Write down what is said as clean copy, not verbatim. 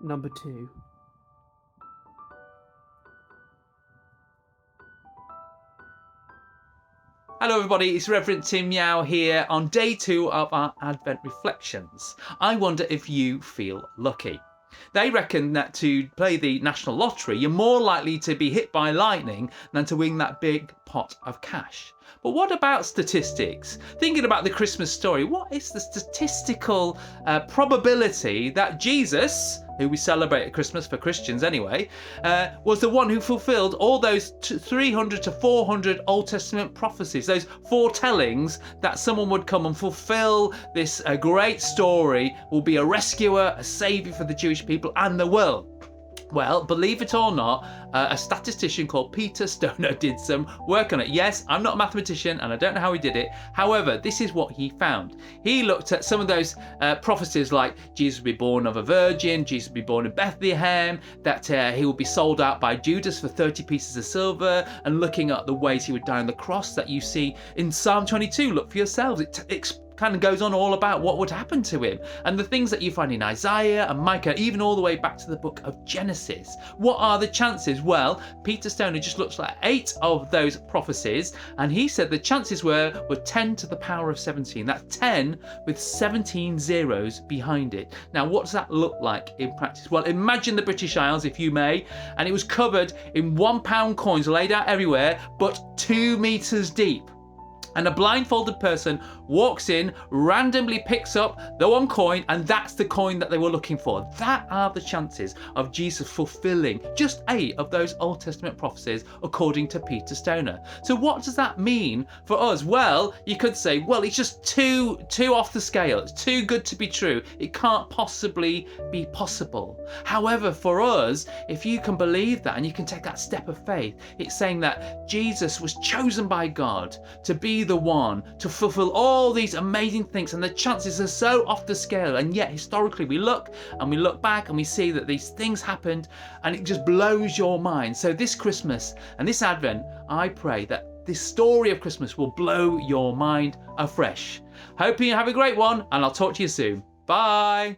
Number 2. Hello everybody, it's Reverend Tim Yao here on day 2 of our Advent Reflections. I wonder if you feel lucky. They reckon that to play the national lottery, you're more likely to be hit by lightning than to win that big pot of cash. But what about statistics? Thinking about the Christmas story, what is the statistical probability that Jesus, who we celebrate at Christmas for Christians anyway, was the one who fulfilled all those 300 to 400 Old Testament prophecies, those foretellings that someone would come and fulfill this great story, will be a rescuer, a saviour for the Jewish people and the world. Well, believe it or not, a statistician called Peter Stoner did some work on it. Yes, I'm not a mathematician and I don't know how he did it. However, this is what he found. He looked at some of those prophecies like Jesus would be born of a virgin, Jesus would be born in Bethlehem, that he would be sold out by Judas for 30 pieces of silver, and looking at the ways he would die on the cross that you see in Psalm 22. Look for yourselves. It kind of goes on all about what would happen to him, and the things that you find in Isaiah and Micah, even all the way back to the book of Genesis. What are the chances? Well, Peter Stoner just looks at 8 of those prophecies, and he said the chances were 10 to the power of 17. That's 10 with 17 zeros behind it. Now, what does that look like in practice? Well, imagine the British Isles, if you may, and it was covered in £1 coins laid out everywhere, but 2 meters deep. And a blindfolded person walks in, randomly picks up the 1 coin, and that's the coin that they were looking for. That are the chances of Jesus fulfilling just 8 of those Old Testament prophecies, according to Peter Stoner. So what does that mean for us? Well, you could say, well, it's just too off the scale. It's too good to be true. It can't possibly be possible. However, for us, if you can believe that and you can take that step of faith, it's saying that Jesus was chosen by God to be the one to fulfill all these amazing things, and the chances are so off the scale, and yet historically we look back and we see that these things happened, and it just blows your mind. So this Christmas and this Advent, I pray that this story of Christmas will blow your mind afresh. Hope you have a great one, and I'll talk to you soon. Bye.